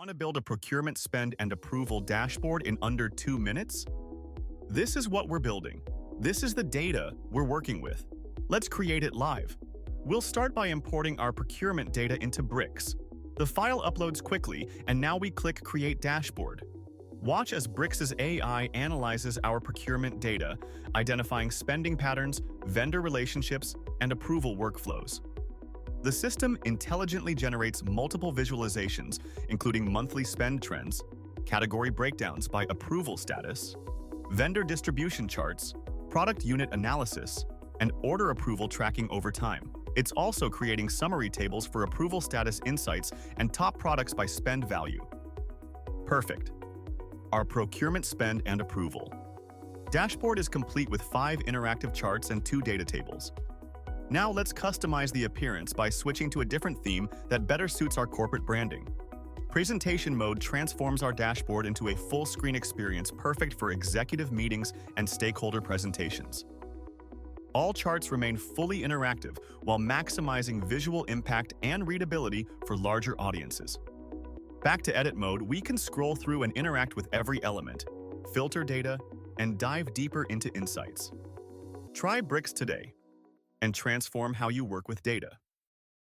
Want to build a procurement spend and approval dashboard in under 2 minutes? This is what we're building. This is the data we're working with. Let's create it live. We'll start by importing our procurement data into Bricks. The file uploads quickly, and now we click Create Dashboard. Watch as Bricks' AI analyzes our procurement data, identifying spending patterns, vendor relationships, and approval workflows. The system intelligently generates multiple visualizations, including monthly spend trends, category breakdowns by approval status, vendor distribution charts, product unit analysis, and order approval tracking over time. It's also creating summary tables for approval status insights and top products by spend value. Perfect. Our procurement spend and approval dashboard is complete with 5 interactive charts and 2 data tables. Now let's customize the appearance by switching to a different theme that better suits our corporate branding. Presentation mode transforms our dashboard into a full-screen experience perfect for executive meetings and stakeholder presentations. All charts remain fully interactive while maximizing visual impact and readability for larger audiences. Back to edit mode, we can scroll through and interact with every element, filter data, and dive deeper into insights. Try Bricks today and transform how you work with data.